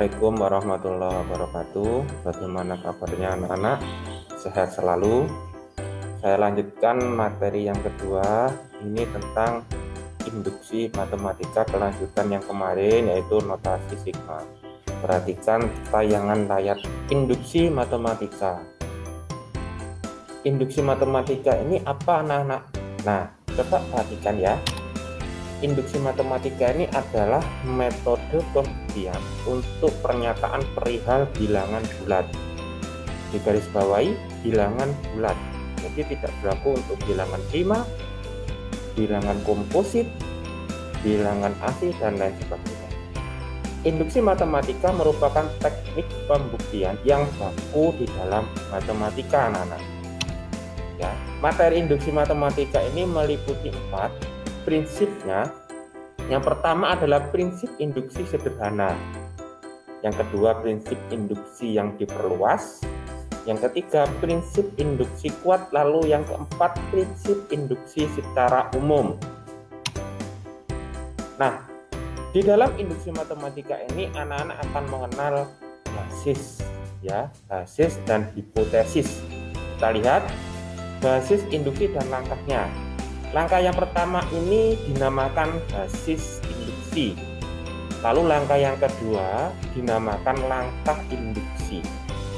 Assalamualaikum warahmatullahi wabarakatuh. Bagaimana kabarnya anak-anak? Sehat selalu. Saya lanjutkan materi yang kedua. Ini tentang induksi matematika kelanjutan yang kemarin, yaitu notasi sigma. Perhatikan tayangan layar induksi matematika. Induksi matematika ini apa anak-anak? Nah, coba perhatikan ya. Induksi matematika ini adalah metode pembuktian untuk pernyataan perihal bilangan bulat. Digarisbawahi bilangan bulat. Jadi tidak berlaku untuk bilangan prima, bilangan komposit, bilangan asli, dan lain sebagainya. Induksi matematika merupakan teknik pembuktian yang baku di dalam matematika, anak-anak. Ya, materi induksi matematika ini meliputi 4 prinsipnya. Yang pertama adalah prinsip induksi sederhana. Yang kedua, prinsip induksi yang diperluas. Yang ketiga, prinsip induksi kuat. Lalu yang keempat, prinsip induksi secara umum. Nah, di dalam induksi matematika ini anak-anak akan mengenal basis, ya, basis dan hipotesis. Kita lihat basis induksi dan langkahnya. Langkah yang pertama ini dinamakan basis induksi. Lalu langkah yang kedua dinamakan langkah induksi.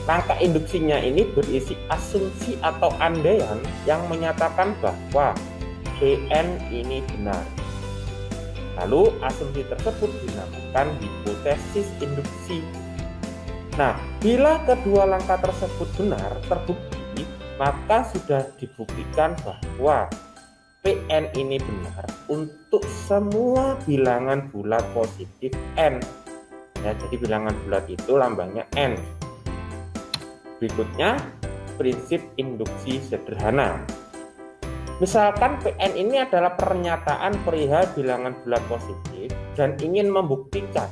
Langkah induksinya ini berisi asumsi atau andaian yang menyatakan bahwa Pn ini benar. Lalu asumsi tersebut dinamakan hipotesis induksi. Nah, bila kedua langkah tersebut benar terbukti, maka sudah dibuktikan bahwa Pn ini benar untuk semua bilangan bulat positif n. Ya, jadi bilangan bulat itu lambangnya n. Berikutnya, prinsip induksi sederhana. Misalkan Pn ini adalah pernyataan perihal bilangan bulat positif dan ingin membuktikan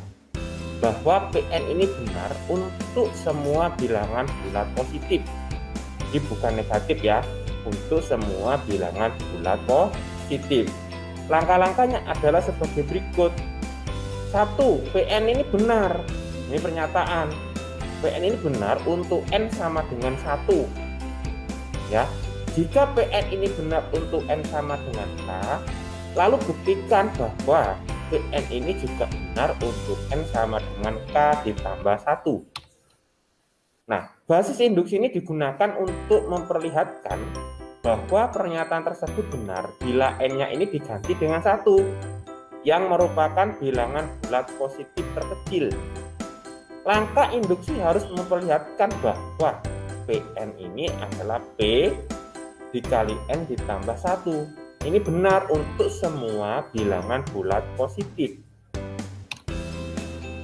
bahwa Pn ini benar untuk semua bilangan bulat positif. Jadi bukan negatif ya, untuk semua bilangan bulat positif. Langkah-langkahnya adalah sebagai berikut. 1. Pn ini benar. Ini pernyataan. Pn ini benar untuk n sama dengan 1. Ya. Jika Pn ini benar untuk n sama dengan k, lalu buktikan bahwa Pn ini juga benar untuk n sama dengan k ditambah 1. Nah, basis induksi ini digunakan untuk memperlihatkan bahwa pernyataan tersebut benar bila n-nya ini diganti dengan 1 yang merupakan bilangan bulat positif terkecil. Langkah induksi harus memperlihatkan bahwa Pn ini adalah P dikali n ditambah 1. Ini benar untuk semua bilangan bulat positif.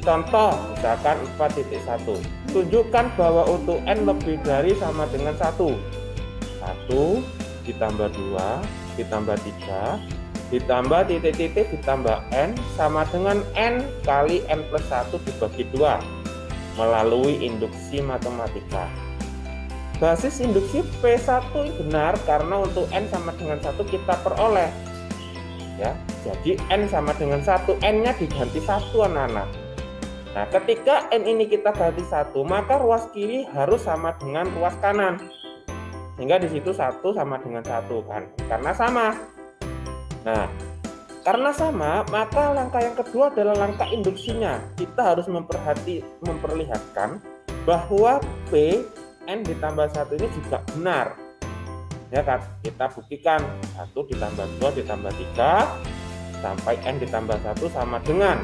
Contoh, misalkan 4.1. Tunjukkan bahwa untuk n lebih dari sama dengan 1. 1 ditambah 2 ditambah 3 ditambah titik-titik ditambah n sama dengan n kali n plus 1 dibagi 2 melalui induksi matematika. Basis induksi P1 benar karena untuk n sama dengan 1 kita peroleh. Ya, jadi n sama dengan 1, n-nya diganti 1 anak-anak. Nah, ketika n ini kita ganti 1, maka ruas kiri harus sama dengan ruas kanan. Sehingga di situ 1 sama dengan 1 kan, karena sama. Nah, karena sama, maka langkah yang kedua adalah langkah induksinya. Kita harus memperlihatkan bahwa P n ditambah 1 ini juga benar. Ya kan? Kita buktikan 1 ditambah 2 ditambah 3 sampai n ditambah 1 sama dengan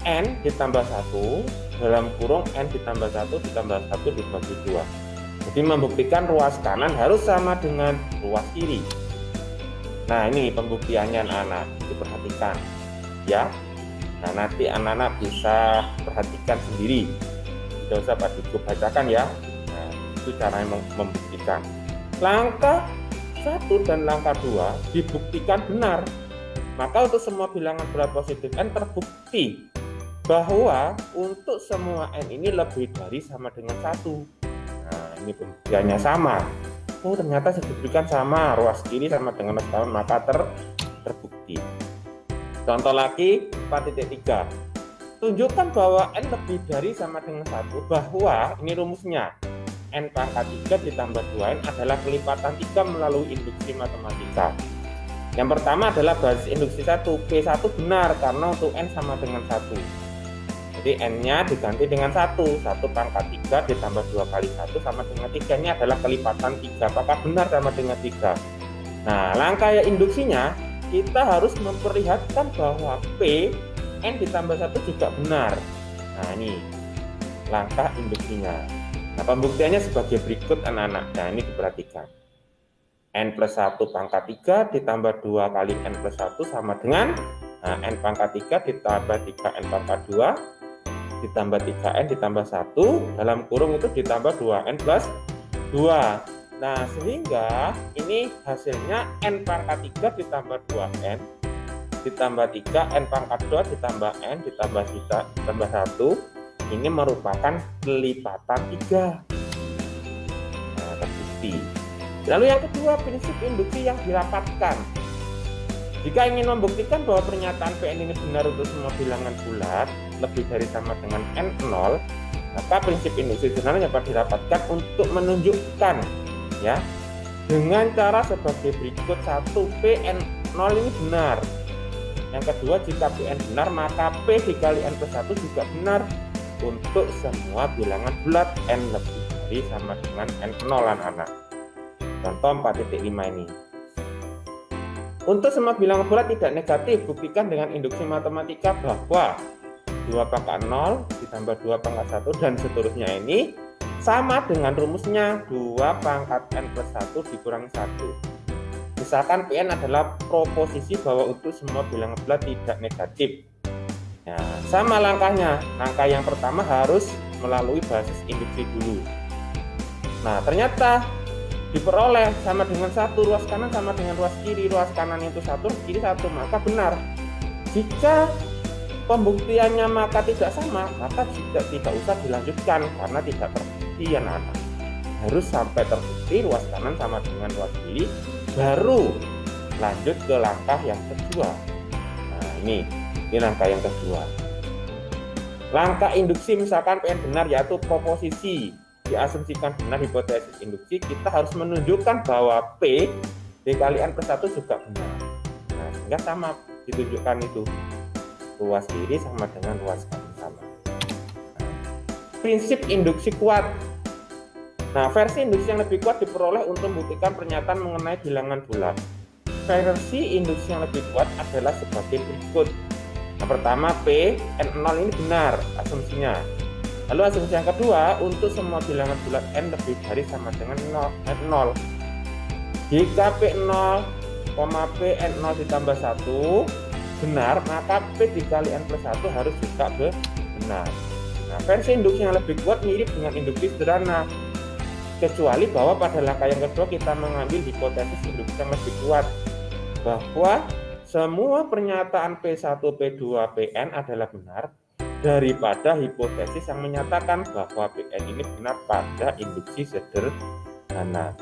n ditambah 1 dalam kurung n ditambah 1 ditambah 1 dibagi 2. Jadi membuktikan ruas kanan harus sama dengan ruas kiri. Nah, ini pembuktiannya anak-anak, diperhatikan ya. Nah, nanti anak-anak bisa perhatikan sendiri, tidak usah Pak Diku bacakan ya. Nah, itu cara membuktikan. Langkah 1 dan langkah 2 dibuktikan benar. Maka untuk semua bilangan bulat positif n terbukti bahwa untuk semua n ini lebih dari sama dengan 1. Nah, ini pembuktiannya sama. Oh, ternyata dibuktikan sama, ruas kiri sama dengan ruas kanan, maka terbukti. Contoh lagi 4.3. tunjukkan bahwa n lebih dari sama dengan 1, bahwa ini rumusnya n pangkat 3 ditambah 2n adalah kelipatan 3 melalui induksi matematika. Yang pertama adalah basis induksi 1, P1 benar karena untuk n sama dengan 1. Jadi n-nya diganti dengan 1 pangkat 3 ditambah 2 kali 1 sama dengan 3, ini adalah kelipatan 3, apakah benar sama dengan 3. Nah, langkah induksinya kita harus memperlihatkan bahwa P n ditambah 1 juga benar. Nah, ini langkah induksinya. Nah, pembuktiannya sebagai berikut anak-anak. Nah, ini diperhatikan. N plus 1 pangkat 3 ditambah 2 kali N plus 1 sama dengan N pangkat 3 ditambah 3N pangkat 2 ditambah 3N ditambah 1 dalam kurung itu ditambah 2N plus 2. Nah, sehingga ini hasilnya N pangkat 3 ditambah 2N ditambah 3, N pangkat 2 ditambah N ditambah 1, ini merupakan kelipatan 3. Nah, terbukti. Lalu yang kedua, prinsip induksi yang dirapatkan. Jika ingin membuktikan bahwa pernyataan Pn ini benar untuk semua bilangan bulat lebih dari sama dengan N0, maka prinsip induksi sebenarnya dapat dirapatkan untuk menunjukkan ya dengan cara sebagai berikut. 1, Pn0 ini benar. Yang kedua, jika Pn benar maka P dikali N plus 1 juga benar untuk semua bilangan bulat N lebih dari sama dengan N0 anak-anak. Contoh 4.5 ini. Untuk semua bilangan bulat tidak negatif, buktikan dengan induksi matematika bahwa 2 pangkat 0 ditambah 2 pangkat 1 dan seterusnya ini sama dengan rumusnya 2 pangkat N plus 1 dikurangi 1. Misalkan Pn adalah proposisi bahwa untuk semua bilangan bulat tidak negatif. Nah, sama langkahnya. Langkah yang pertama harus melalui basis induksi dulu. Nah, ternyata diperoleh sama dengan 1, ruas kanan sama dengan ruas kiri. Ruas kanan itu 1, ruas kiri 1, maka benar. Jika pembuktiannya maka tidak sama, maka tidak usah dilanjutkan karena tidak terbukti ya anak-anak. Harus sampai terbukti ruas kanan sama dengan ruas kiri, baru lanjut ke langkah yang kedua. Nah, ini langkah yang kedua. Langkah induksi misalkan Pn benar yaitu proposisi diasumsikan benar hipotesis induksi, kita harus menunjukkan bahwa P dikali N plus 1 juga benar. Nah, sehingga sama ditunjukkan itu ruas kiri sama dengan ruas kanan sama. Nah, prinsip induksi kuat. Nah, versi induksi yang lebih kuat diperoleh untuk membuktikan pernyataan mengenai bilangan bulat. Versi induksi yang lebih kuat adalah sebagai berikut. Yang pertama, P N0 ini benar asumsinya. Lalu asumsi yang kedua, untuk semua bilangan bulat N lebih dari sama dengan N0. Jika P0, P N0 ditambah 1 benar, maka P dikali N plus 1 harus juga benar. Nah, versi induksi yang lebih kuat mirip dengan induksi sederhana, kecuali bahwa pada langkah yang kedua kita mengambil hipotesis induksi yang lebih kuat bahwa semua pernyataan P1, P2, Pn adalah benar daripada hipotesis yang menyatakan bahwa Pn ini benar pada induksi sederhana.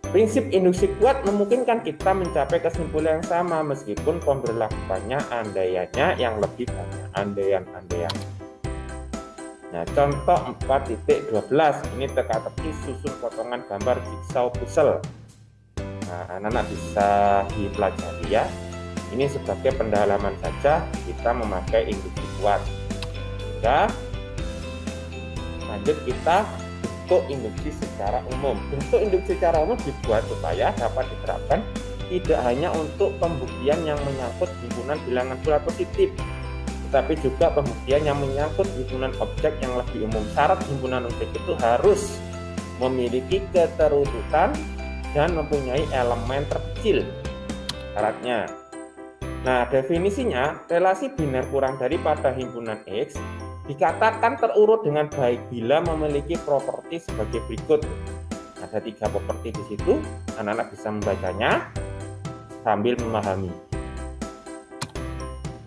Prinsip induksi kuat memungkinkan kita mencapai kesimpulan yang sama meskipun pemberlakuannya andaiannya yang lebih banyak andaian-andaian. Nah, contoh 4.12 ini teka-teki susun potongan gambar jigsaw puzzle. Nah, anak-anak bisa dipelajari ya. Ini sebagai pendalaman saja kita memakai induksi kuat. Sehingga lanjut kita bentuk induksi secara umum. Bentuk induksi secara umum dibuat supaya dapat diterapkan tidak hanya untuk pembuktian yang menyangkut himpunan bilangan bulat positif, tetapi juga pembuktian yang menyangkut himpunan objek yang lebih umum. Syarat himpunan objek itu harus memiliki keterututan dan mempunyai elemen terkecil. Syaratnya. Nah, definisinya, relasi biner kurang dari pada himpunan X dikatakan terurut dengan baik bila memiliki properti sebagai berikut. Ada 3 properti di situ, anak-anak bisa membacanya sambil memahami.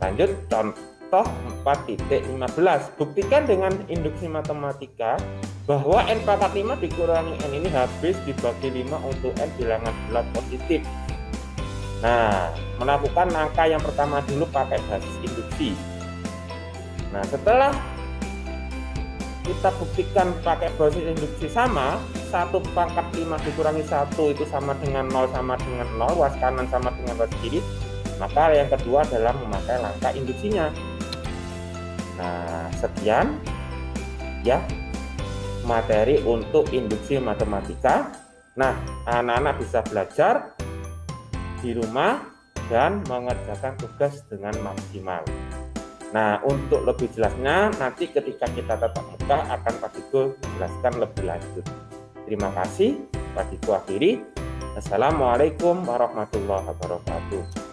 Lanjut contoh 4.15. Buktikan dengan induksi matematika bahwa N pangkat 5 dikurangi N ini habis dibagi 5 untuk N bilangan bulat positif. Nah, melakukan langkah yang pertama dulu pakai basis induksi. Nah, setelah kita buktikan pakai basis induksi sama, 1 pangkat 5 dikurangi 1 itu sama dengan 0 sama dengan 0, ruas kanan sama dengan ruas kiri, maka yang kedua adalah memakai langkah induksinya. Nah, sekian ya materi untuk induksi matematika. Nah, anak-anak bisa belajar di rumah dan mengerjakan tugas dengan maksimal. Nah, untuk lebih jelasnya nanti ketika kita tatap muka akan Pak Diko jelaskan lebih lanjut. Terima kasih, Pak Diko akhiri. Assalamualaikum warahmatullahi wabarakatuh.